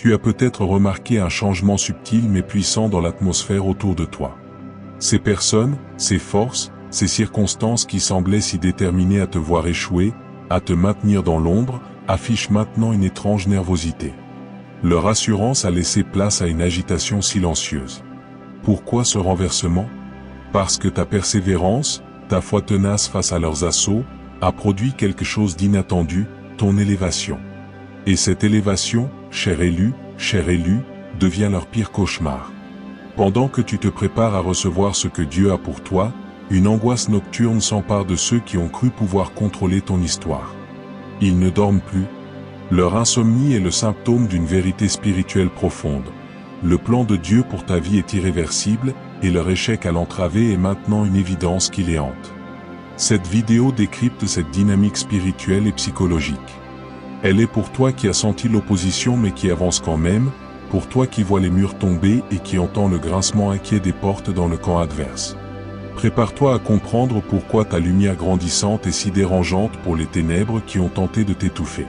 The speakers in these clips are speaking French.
Tu as peut-être remarqué un changement subtil mais puissant dans l'atmosphère autour de toi. Ces personnes, ces forces, ces circonstances qui semblaient si déterminées à te voir échouer, à te maintenir dans l'ombre, affichent maintenant une étrange nervosité. Leur assurance a laissé place à une agitation silencieuse. Pourquoi ce renversement? Parce que ta persévérance, ta foi tenace face à leurs assauts, a produit quelque chose d'inattendu, ton élévation. Et cette élévation, cher élu, devient leur pire cauchemar. Pendant que tu te prépares à recevoir ce que Dieu a pour toi, une angoisse nocturne s'empare de ceux qui ont cru pouvoir contrôler ton histoire. Ils ne dorment plus. Leur insomnie est le symptôme d'une vérité spirituelle profonde. Le plan de Dieu pour ta vie est irréversible, et leur échec à l'entraver est maintenant une évidence qui les hante. Cette vidéo décrypte cette dynamique spirituelle et psychologique. Elle est pour toi qui as senti l'opposition mais qui avance quand même, pour toi qui vois les murs tomber et qui entend le grincement inquiet des portes dans le camp adverse. Prépare-toi à comprendre pourquoi ta lumière grandissante est si dérangeante pour les ténèbres qui ont tenté de t'étouffer.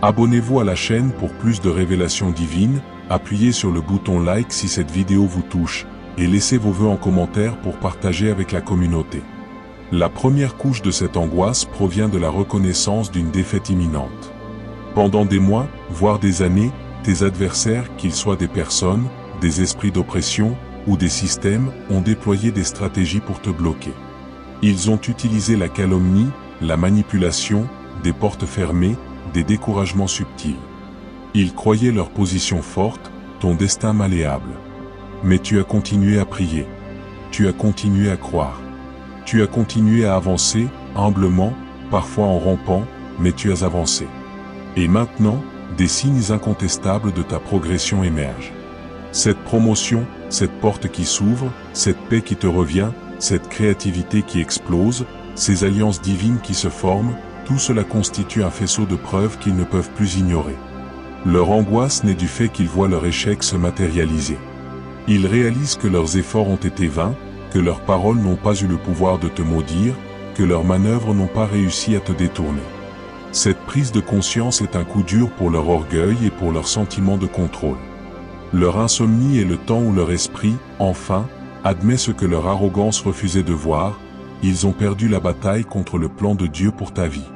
Abonnez-vous à la chaîne pour plus de révélations divines, appuyez sur le bouton like si cette vidéo vous touche, et laissez vos vœux en commentaire pour partager avec la communauté. La première couche de cette angoisse provient de la reconnaissance d'une défaite imminente. Pendant des mois, voire des années, tes adversaires, qu'ils soient des personnes, des esprits d'oppression, ou des systèmes, ont déployé des stratégies pour te bloquer. Ils ont utilisé la calomnie, la manipulation, des portes fermées, des découragements subtils. Ils croyaient leur position forte, ton destin malléable. Mais tu as continué à prier. Tu as continué à croire. Tu as continué à avancer, humblement, parfois en rampant, mais tu as avancé. Et maintenant, des signes incontestables de ta progression émergent. Cette promotion, cette porte qui s'ouvre, cette paix qui te revient, cette créativité qui explose, ces alliances divines qui se forment, tout cela constitue un faisceau de preuves qu'ils ne peuvent plus ignorer. Leur angoisse naît du fait qu'ils voient leur échec se matérialiser. Ils réalisent que leurs efforts ont été vains, que leurs paroles n'ont pas eu le pouvoir de te maudire, que leurs manœuvres n'ont pas réussi à te détourner. Cette prise de conscience est un coup dur pour leur orgueil et pour leur sentiment de contrôle. Leur insomnie est le temps où leur esprit, enfin, admet ce que leur arrogance refusait de voir, ils ont perdu la bataille contre le plan de Dieu pour ta vie.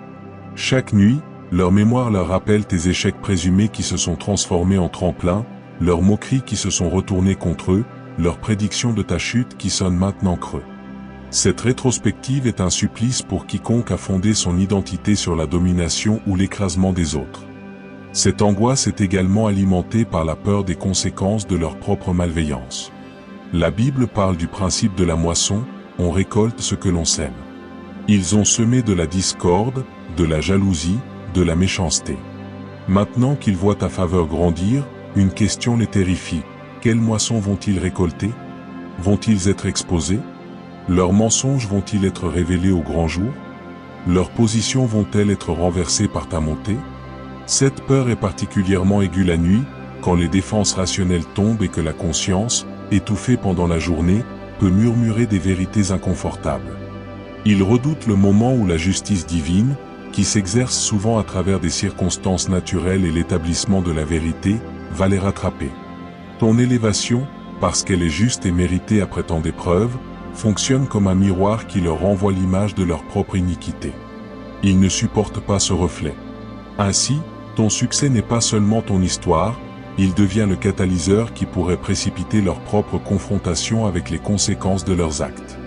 Chaque nuit, leur mémoire leur rappelle tes échecs présumés qui se sont transformés en tremplins, leurs moqueries qui se sont retournées contre eux, leurs prédictions de ta chute qui sonnent maintenant creux. Cette rétrospective est un supplice pour quiconque a fondé son identité sur la domination ou l'écrasement des autres. Cette angoisse est également alimentée par la peur des conséquences de leur propre malveillance. La Bible parle du principe de la moisson, on récolte ce que l'on sème. Ils ont semé de la discorde, de la jalousie, de la méchanceté. Maintenant qu'ils voient ta faveur grandir, une question les terrifie. Quelle moisson vont-ils récolter? Vont-ils être exposés? Leurs mensonges vont-ils être révélés au grand jour? Leurs positions vont-elles être renversées par ta montée? Cette peur est particulièrement aiguë la nuit, quand les défenses rationnelles tombent et que la conscience, étouffée pendant la journée, peut murmurer des vérités inconfortables. Ils redoutent le moment où la justice divine, qui s'exerce souvent à travers des circonstances naturelles et l'établissement de la vérité, va les rattraper. Ton élévation, parce qu'elle est juste et méritée après tant d'épreuves, fonctionne comme un miroir qui leur renvoie l'image de leur propre iniquité. Ils ne supportent pas ce reflet. Ainsi, ton succès n'est pas seulement ton histoire, il devient le catalyseur qui pourrait précipiter leur propre confrontation avec les conséquences de leurs actes.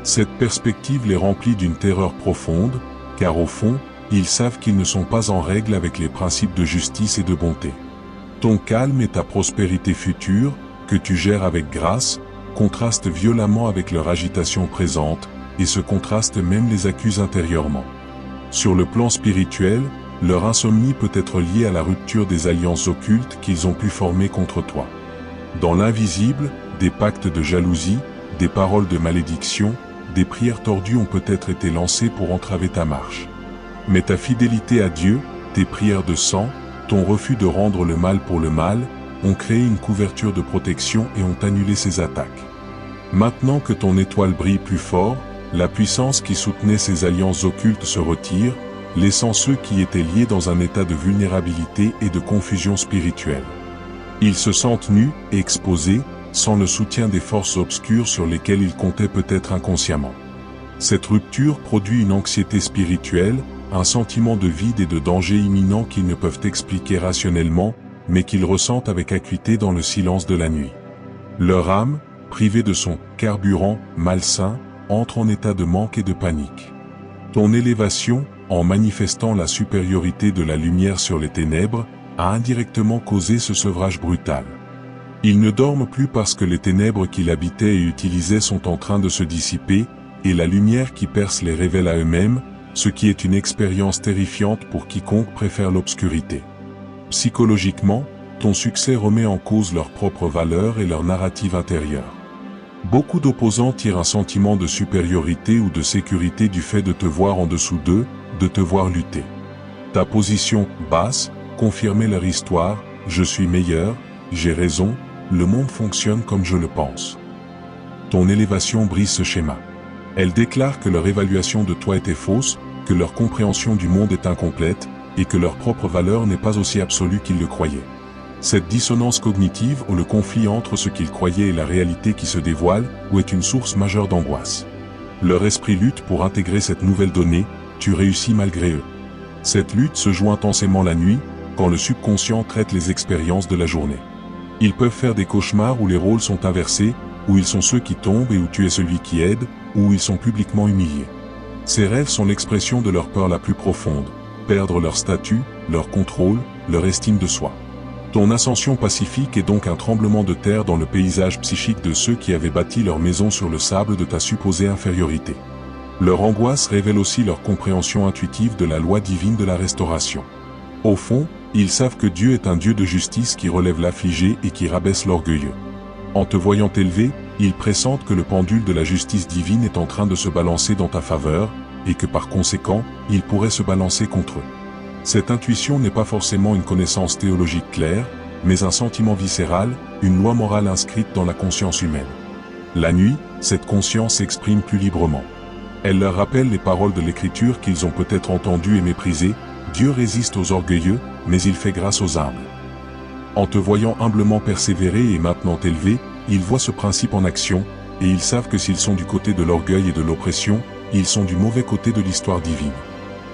Cette perspective les remplit d'une terreur profonde, car au fond, ils savent qu'ils ne sont pas en règle avec les principes de justice et de bonté. Ton calme et ta prospérité future, que tu gères avec grâce, contrastent violemment avec leur agitation présente, et ce contraste même les accuse intérieurement. Sur le plan spirituel, leur insomnie peut être liée à la rupture des alliances occultes qu'ils ont pu former contre toi. Dans l'invisible, des pactes de jalousie, des paroles de malédiction, des prières tordues ont peut-être été lancées pour entraver ta marche. Mais ta fidélité à Dieu, tes prières de sang, ton refus de rendre le mal pour le mal, ont créé une couverture de protection et ont annulé ces attaques. Maintenant que ton étoile brille plus fort, la puissance qui soutenait ces alliances occultes se retire, laissant ceux qui étaient liés dans un état de vulnérabilité et de confusion spirituelle. Ils se sentent nus et exposés, sans le soutien des forces obscures sur lesquelles ils comptaient peut-être inconsciemment. Cette rupture produit une anxiété spirituelle, un sentiment de vide et de danger imminent qu'ils ne peuvent expliquer rationnellement, mais qu'ils ressentent avec acuité dans le silence de la nuit. Leur âme, privée de son carburant malsain, entre en état de manque et de panique. Ton élévation, en manifestant la supériorité de la lumière sur les ténèbres, a indirectement causé ce sevrage brutal. Ils ne dorment plus parce que les ténèbres qu'ils habitaient et utilisaient sont en train de se dissiper, et la lumière qui perce les révèle à eux-mêmes, ce qui est une expérience terrifiante pour quiconque préfère l'obscurité. Psychologiquement, ton succès remet en cause leurs propres valeurs et leur narrative intérieure. Beaucoup d'opposants tirent un sentiment de supériorité ou de sécurité du fait de te voir en dessous d'eux, de te voir lutter. Ta position basse confirmait leur histoire, je suis meilleur, j'ai raison, le monde fonctionne comme je le pense. Ton élévation brise ce schéma. Elle déclare que leur évaluation de toi était fausse, que leur compréhension du monde est incomplète, et que leur propre valeur n'est pas aussi absolue qu'ils le croyaient. Cette dissonance cognitive ou le conflit entre ce qu'ils croyaient et la réalité qui se dévoile, ou est une source majeure d'angoisse. Leur esprit lutte pour intégrer cette nouvelle donnée, tu réussis malgré eux. Cette lutte se joue intensément la nuit, quand le subconscient traite les expériences de la journée. Ils peuvent faire des cauchemars où les rôles sont inversés, où ils sont ceux qui tombent et où tu es celui qui aide, ou où ils sont publiquement humiliés. Ces rêves sont l'expression de leur peur la plus profonde, perdre leur statut, leur contrôle, leur estime de soi. Ton ascension pacifique est donc un tremblement de terre dans le paysage psychique de ceux qui avaient bâti leur maison sur le sable de ta supposée infériorité. Leur angoisse révèle aussi leur compréhension intuitive de la loi divine de la restauration. Au fond, ils savent que Dieu est un Dieu de justice qui relève l'affligé et qui rabaisse l'orgueilleux. En te voyant élevé, ils pressentent que le pendule de la justice divine est en train de se balancer dans ta faveur, et que par conséquent, il pourrait se balancer contre eux. Cette intuition n'est pas forcément une connaissance théologique claire, mais un sentiment viscéral, une loi morale inscrite dans la conscience humaine. La nuit, cette conscience s'exprime plus librement. Elle leur rappelle les paroles de l'Écriture qu'ils ont peut-être entendues et méprisées, Dieu résiste aux orgueilleux, mais il fait grâce aux humbles. En te voyant humblement persévérer et maintenant élevé, ils voient ce principe en action, et ils savent que s'ils sont du côté de l'orgueil et de l'oppression, ils sont du mauvais côté de l'histoire divine.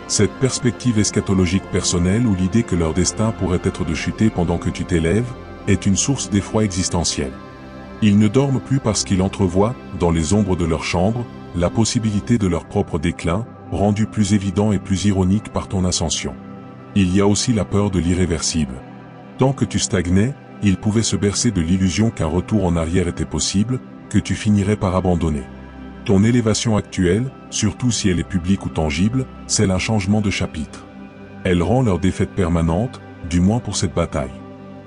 Cette perspective eschatologique personnelle où l'idée que leur destin pourrait être de chuter pendant que tu t'élèves, est une source d'effroi existentiel. Ils ne dorment plus parce qu'ils entrevoient, dans les ombres de leur chambre, la possibilité de leur propre déclin, rendu plus évident et plus ironique par ton ascension. Il y a aussi la peur de l'irréversible. Tant que tu stagnais, ils pouvaient se bercer de l'illusion qu'un retour en arrière était possible, que tu finirais par abandonner. Ton élévation actuelle, surtout si elle est publique ou tangible, c'est un changement de chapitre. Elle rend leur défaite permanente, du moins pour cette bataille.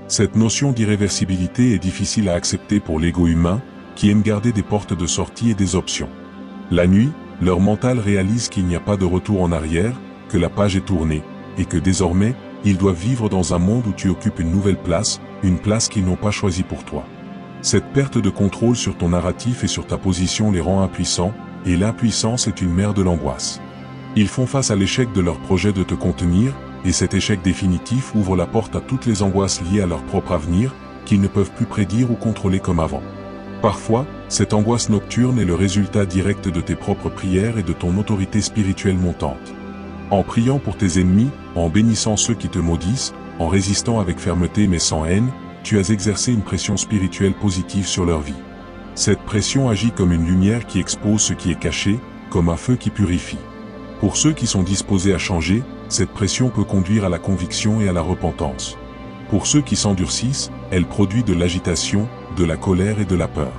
Cette notion d'irréversibilité est difficile à accepter pour l'ego humain, qui aime garder des portes de sortie et des options. La nuit, leur mental réalise qu'il n'y a pas de retour en arrière, que la page est tournée, et que désormais, ils doivent vivre dans un monde où tu occupes une nouvelle place, une place qu'ils n'ont pas choisie pour toi. Cette perte de contrôle sur ton narratif et sur ta position les rend impuissants, et l'impuissance est une mère de l'angoisse. Ils font face à l'échec de leur projet de te contenir, et cet échec définitif ouvre la porte à toutes les angoisses liées à leur propre avenir, qu'ils ne peuvent plus prédire ou contrôler comme avant. Parfois, cette angoisse nocturne est le résultat direct de tes propres prières et de ton autorité spirituelle montante. En priant pour tes ennemis, en bénissant ceux qui te maudissent, en résistant avec fermeté mais sans haine, tu as exercé une pression spirituelle positive sur leur vie. Cette pression agit comme une lumière qui expose ce qui est caché, comme un feu qui purifie. Pour ceux qui sont disposés à changer, cette pression peut conduire à la conviction et à la repentance. Pour ceux qui s'endurcissent, elle produit de l'agitation, de la colère et de la peur.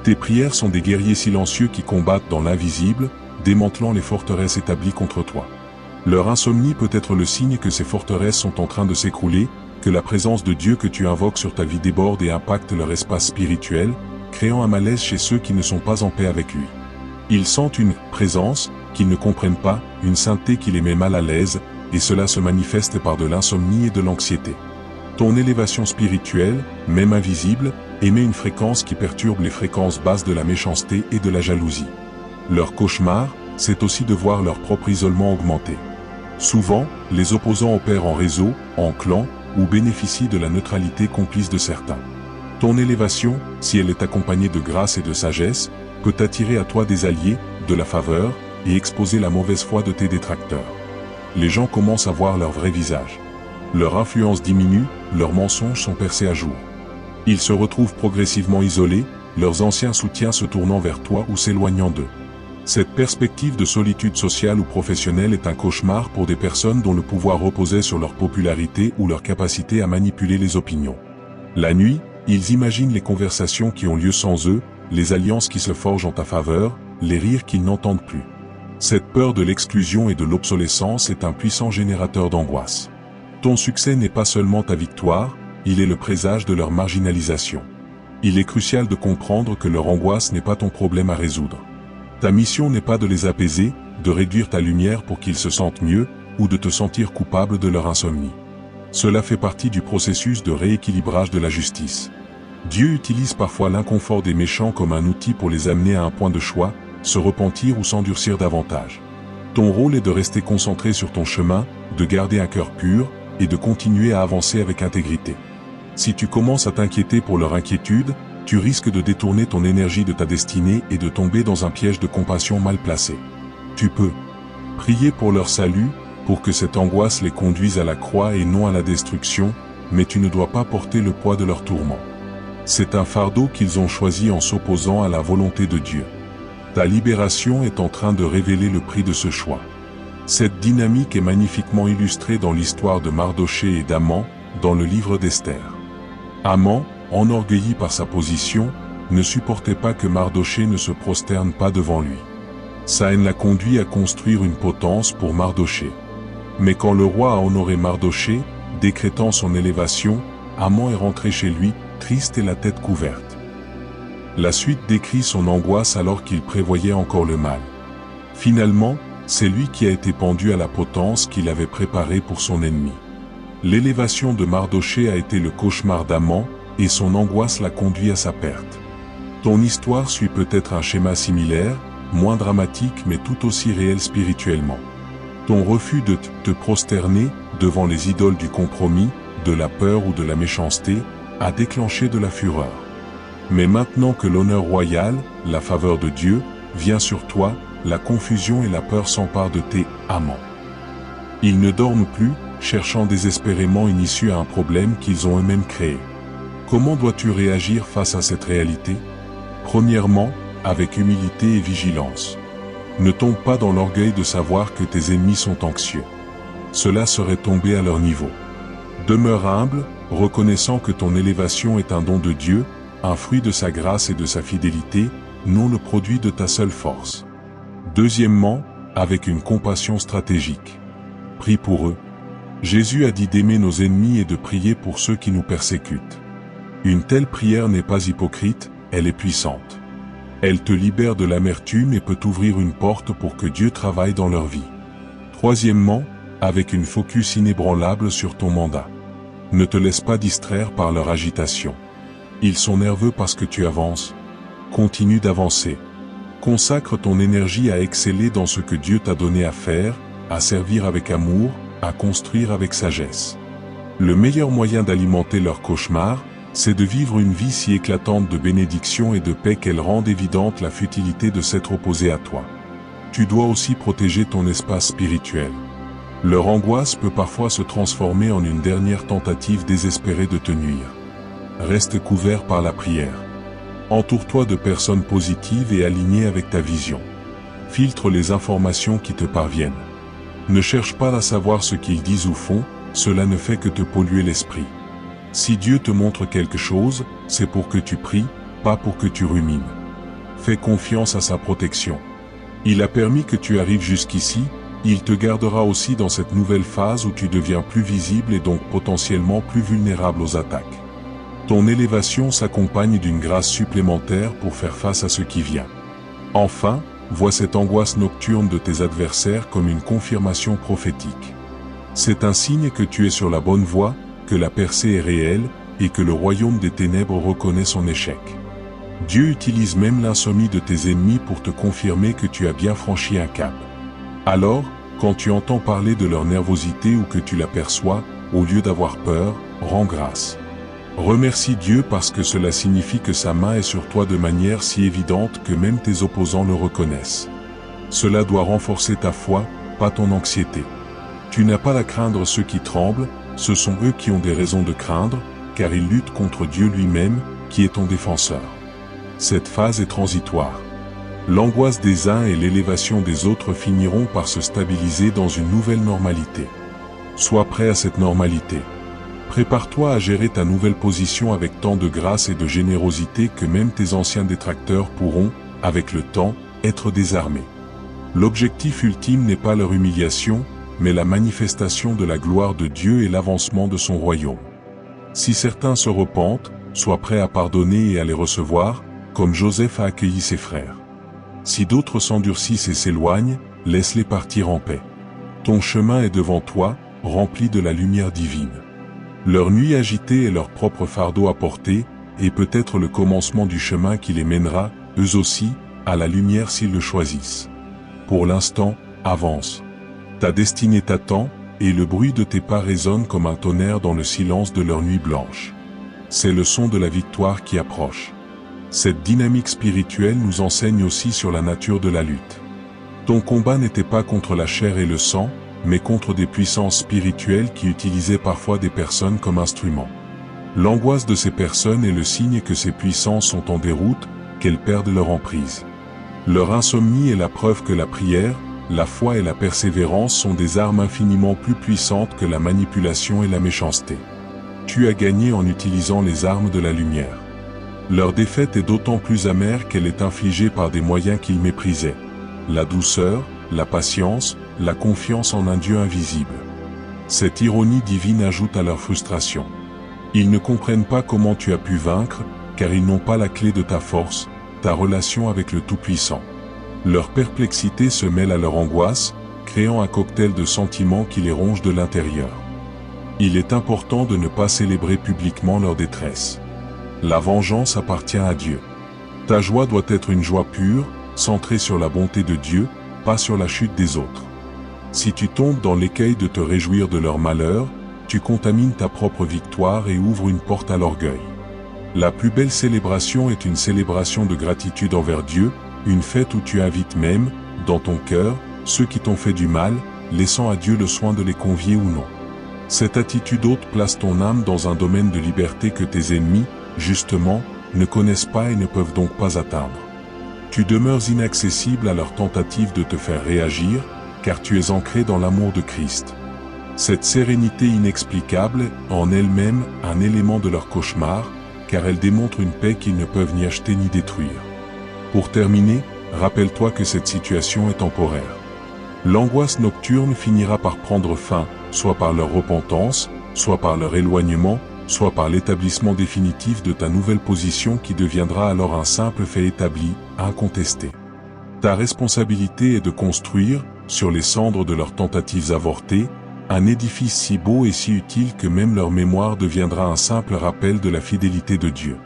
Tes prières sont des guerriers silencieux qui combattent dans l'invisible, démantelant les forteresses établies contre toi. Leur insomnie peut être le signe que ces forteresses sont en train de s'écrouler, que la présence de Dieu que tu invoques sur ta vie déborde et impacte leur espace spirituel, créant un malaise chez ceux qui ne sont pas en paix avec lui. Ils sentent une présence qu'ils ne comprennent pas, une sainteté qui les met mal à l'aise, et cela se manifeste par de l'insomnie et de l'anxiété. Ton élévation spirituelle, même invisible, émet une fréquence qui perturbe les fréquences basses de la méchanceté et de la jalousie. Leur cauchemar, c'est aussi de voir leur propre isolement augmenter. Souvent, les opposants opèrent en réseau, en clan, ou bénéficie de la neutralité complice de certains. Ton élévation, si elle est accompagnée de grâce et de sagesse, peut attirer à toi des alliés, de la faveur, et exposer la mauvaise foi de tes détracteurs. Les gens commencent à voir leur vrai visage. Leur influence diminue, leurs mensonges sont percés à jour. Ils se retrouvent progressivement isolés, leurs anciens soutiens se tournant vers toi ou s'éloignant d'eux. Cette perspective de solitude sociale ou professionnelle est un cauchemar pour des personnes dont le pouvoir reposait sur leur popularité ou leur capacité à manipuler les opinions. La nuit, ils imaginent les conversations qui ont lieu sans eux, les alliances qui se forgent en ta faveur, les rires qu'ils n'entendent plus. Cette peur de l'exclusion et de l'obsolescence est un puissant générateur d'angoisse. Ton succès n'est pas seulement ta victoire, il est le présage de leur marginalisation. Il est crucial de comprendre que leur angoisse n'est pas ton problème à résoudre. Ta mission n'est pas de les apaiser, de réduire ta lumière pour qu'ils se sentent mieux, ou de te sentir coupable de leur insomnie. Cela fait partie du processus de rééquilibrage de la justice. Dieu utilise parfois l'inconfort des méchants comme un outil pour les amener à un point de choix, se repentir ou s'endurcir davantage. Ton rôle est de rester concentré sur ton chemin, de garder un cœur pur, et de continuer à avancer avec intégrité. Si tu commences à t'inquiéter pour leur inquiétude, tu risques de détourner ton énergie de ta destinée et de tomber dans un piège de compassion mal placé. Tu peux prier pour leur salut, pour que cette angoisse les conduise à la croix et non à la destruction, mais tu ne dois pas porter le poids de leur tourment. C'est un fardeau qu'ils ont choisi en s'opposant à la volonté de Dieu. Ta libération est en train de révéler le prix de ce choix. Cette dynamique est magnifiquement illustrée dans l'histoire de Mardochée et d'Aman, dans le livre d'Esther. Aman, enorgueilli par sa position, ne supportait pas que Mardochée ne se prosterne pas devant lui. Sa haine l'a conduit à construire une potence pour Mardochée. Mais quand le roi a honoré Mardochée, décrétant son élévation, Aman est rentré chez lui, triste et la tête couverte. La suite décrit son angoisse alors qu'il prévoyait encore le mal. Finalement, c'est lui qui a été pendu à la potence qu'il avait préparée pour son ennemi. L'élévation de Mardochée a été le cauchemar d'Aman, et son angoisse l'a conduit à sa perte. Ton histoire suit peut-être un schéma similaire, moins dramatique mais tout aussi réel spirituellement. Ton refus de te prosterner devant les idoles du compromis, de la peur ou de la méchanceté, a déclenché de la fureur. Mais maintenant que l'honneur royal, la faveur de Dieu, vient sur toi, la confusion et la peur s'emparent de tes amants. Ils ne dorment plus, cherchant désespérément une issue à un problème qu'ils ont eux-mêmes créé. Comment dois-tu réagir face à cette réalité? Premièrement, avec humilité et vigilance. Ne tombe pas dans l'orgueil de savoir que tes ennemis sont anxieux. Cela serait tomber à leur niveau. Demeure humble, reconnaissant que ton élévation est un don de Dieu, un fruit de sa grâce et de sa fidélité, non le produit de ta seule force. Deuxièmement, avec une compassion stratégique. Prie pour eux. Jésus a dit d'aimer nos ennemis et de prier pour ceux qui nous persécutent. Une telle prière n'est pas hypocrite, elle est puissante. Elle te libère de l'amertume et peut ouvrir une porte pour que Dieu travaille dans leur vie. Troisièmement, avec une focus inébranlable sur ton mandat. Ne te laisse pas distraire par leur agitation. Ils sont nerveux parce que tu avances. Continue d'avancer. Consacre ton énergie à exceller dans ce que Dieu t'a donné à faire, à servir avec amour, à construire avec sagesse. Le meilleur moyen d'alimenter leur cauchemar, c'est de vivre une vie si éclatante de bénédiction et de paix qu'elle rende évidente la futilité de s'être opposé à toi. Tu dois aussi protéger ton espace spirituel. Leur angoisse peut parfois se transformer en une dernière tentative désespérée de te nuire. Reste couvert par la prière. Entoure-toi de personnes positives et alignées avec ta vision. Filtre les informations qui te parviennent. Ne cherche pas à savoir ce qu'ils disent ou font, cela ne fait que te polluer l'esprit. Si Dieu te montre quelque chose, c'est pour que tu pries, pas pour que tu rumines. Fais confiance à sa protection. Il a permis que tu arrives jusqu'ici, il te gardera aussi dans cette nouvelle phase où tu deviens plus visible et donc potentiellement plus vulnérable aux attaques. Ton élévation s'accompagne d'une grâce supplémentaire pour faire face à ce qui vient. Enfin, vois cette angoisse nocturne de tes adversaires comme une confirmation prophétique. C'est un signe que tu es sur la bonne voie, que la percée est réelle, et que le royaume des ténèbres reconnaît son échec. Dieu utilise même l'insomnie de tes ennemis pour te confirmer que tu as bien franchi un cap. Alors, Quand tu entends parler de leur nervosité ou que tu l'aperçois, au lieu d'avoir peur, rends grâce. Remercie Dieu parce que cela signifie que sa main est sur toi de manière si évidente que même tes opposants le reconnaissent. Cela doit renforcer ta foi, pas ton anxiété. Tu n'as pas à craindre ceux qui tremblent, ce sont eux qui ont des raisons de craindre, car ils luttent contre Dieu lui-même, qui est ton défenseur. Cette phase est transitoire. L'angoisse des uns et l'élévation des autres finiront par se stabiliser dans une nouvelle normalité. Sois prêt à cette normalité. Prépare-toi à gérer ta nouvelle position avec tant de grâce et de générosité que même tes anciens détracteurs pourront, avec le temps, être désarmés. L'objectif ultime n'est pas leur humiliation, mais la manifestation de la gloire de Dieu et l'avancement de son royaume. Si certains se repentent, sois prêt à pardonner et à les recevoir, comme Joseph a accueilli ses frères. Si d'autres s'endurcissent et s'éloignent, laisse-les partir en paix. Ton chemin est devant toi, rempli de la lumière divine. Leur nuit agitée est leur propre fardeau à porter, et peut-être le commencement du chemin qui les mènera, eux aussi, à la lumière s'ils le choisissent. Pour l'instant, avance. Ta destinée t'attend, et le bruit de tes pas résonne comme un tonnerre dans le silence de leur nuit blanche. C'est le son de la victoire qui approche. Cette dynamique spirituelle nous enseigne aussi sur la nature de la lutte. Ton combat n'était pas contre la chair et le sang, mais contre des puissances spirituelles qui utilisaient parfois des personnes comme instruments. L'angoisse de ces personnes est le signe que ces puissances sont en déroute, qu'elles perdent leur emprise. Leur insomnie est la preuve que la prière, la foi et la persévérance sont des armes infiniment plus puissantes que la manipulation et la méchanceté. Tu as gagné en utilisant les armes de la lumière. Leur défaite est d'autant plus amère qu'elle est infligée par des moyens qu'ils méprisaient. La douceur, la patience, la confiance en un Dieu invisible. Cette ironie divine ajoute à leur frustration. Ils ne comprennent pas comment tu as pu vaincre, car ils n'ont pas la clé de ta force, ta relation avec le Tout-Puissant. Leur perplexité se mêle à leur angoisse, créant un cocktail de sentiments qui les rongent de l'intérieur. Il est important de ne pas célébrer publiquement leur détresse. La vengeance appartient à Dieu. Ta joie doit être une joie pure, centrée sur la bonté de Dieu, pas sur la chute des autres. Si tu tombes dans l'écueil de te réjouir de leur malheur, tu contamines ta propre victoire et ouvres une porte à l'orgueil. La plus belle célébration est une célébration de gratitude envers Dieu, une fête où tu invites même, dans ton cœur, ceux qui t'ont fait du mal, laissant à Dieu le soin de les convier ou non. Cette attitude haute place ton âme dans un domaine de liberté que tes ennemis, justement, ne connaissent pas et ne peuvent donc pas atteindre. Tu demeures inaccessible à leur tentative de te faire réagir, car tu es ancré dans l'amour de Christ. Cette sérénité inexplicable est en elle-même un élément de leur cauchemar, car elle démontre une paix qu'ils ne peuvent ni acheter ni détruire. Pour terminer, rappelle-toi que cette situation est temporaire. L'angoisse nocturne finira par prendre fin, soit par leur repentance, soit par leur éloignement, soit par l'établissement définitif de ta nouvelle position qui deviendra alors un simple fait établi, incontesté. Ta responsabilité est de construire, sur les cendres de leurs tentatives avortées, un édifice si beau et si utile que même leur mémoire deviendra un simple rappel de la fidélité de Dieu.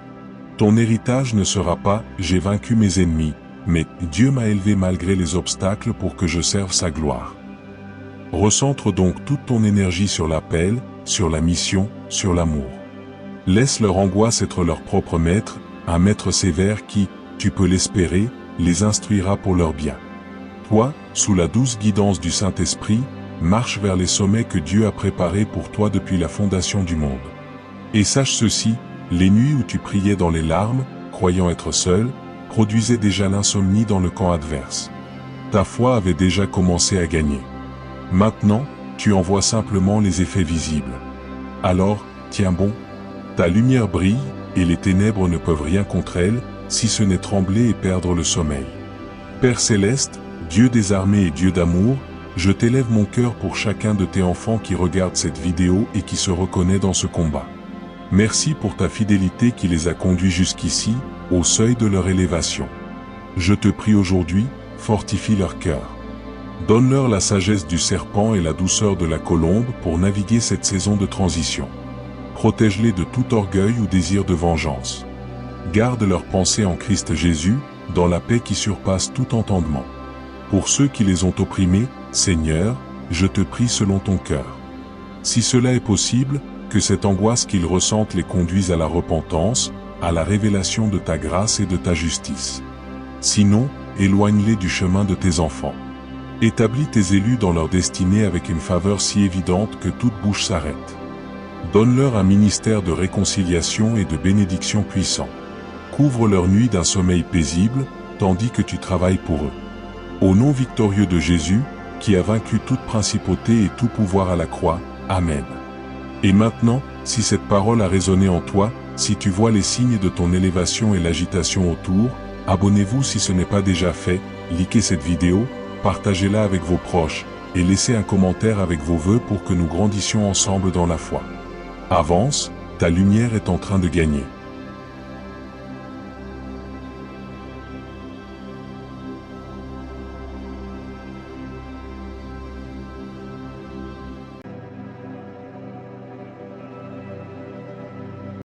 Ton héritage ne sera pas « j'ai vaincu mes ennemis », mais « Dieu m'a élevé malgré les obstacles pour que je serve sa gloire ». Recentre donc toute ton énergie sur l'appel, sur la mission, sur l'amour. Laisse leur angoisse être leur propre maître, un maître sévère qui, tu peux l'espérer, les instruira pour leur bien. Toi, sous la douce guidance du Saint-Esprit, marche vers les sommets que Dieu a préparés pour toi depuis la fondation du monde. Et sache ceci, les nuits où tu priais dans les larmes, croyant être seul, produisaient déjà l'insomnie dans le camp adverse. Ta foi avait déjà commencé à gagner. Maintenant, tu en vois simplement les effets visibles. Alors, tiens bon, ta lumière brille, et les ténèbres ne peuvent rien contre elle, si ce n'est trembler et perdre le sommeil. Père céleste, Dieu des armées et Dieu d'amour, je t'élève mon cœur pour chacun de tes enfants qui regardent cette vidéo et qui se reconnaît dans ce combat. Merci pour ta fidélité qui les a conduits jusqu'ici, au seuil de leur élévation. Je te prie aujourd'hui, fortifie leur cœur. Donne-leur la sagesse du serpent et la douceur de la colombe pour naviguer cette saison de transition. Protège-les de tout orgueil ou désir de vengeance. Garde leurs pensées en Christ Jésus, dans la paix qui surpasse tout entendement. Pour ceux qui les ont opprimés, Seigneur, je te prie selon ton cœur. Si cela est possible, que cette angoisse qu'ils ressentent les conduise à la repentance, à la révélation de ta grâce et de ta justice. Sinon, éloigne-les du chemin de tes enfants. Établis tes élus dans leur destinée avec une faveur si évidente que toute bouche s'arrête. Donne-leur un ministère de réconciliation et de bénédiction puissant. Couvre leur nuit d'un sommeil paisible, tandis que tu travailles pour eux. Au nom victorieux de Jésus, qui a vaincu toute principauté et tout pouvoir à la croix, Amen. Et maintenant, si cette parole a résonné en toi, si tu vois les signes de ton élévation et l'agitation autour, abonnez-vous si ce n'est pas déjà fait, likez cette vidéo, partagez-la avec vos proches, et laissez un commentaire avec vos vœux pour que nous grandissions ensemble dans la foi. Avance, ta lumière est en train de gagner.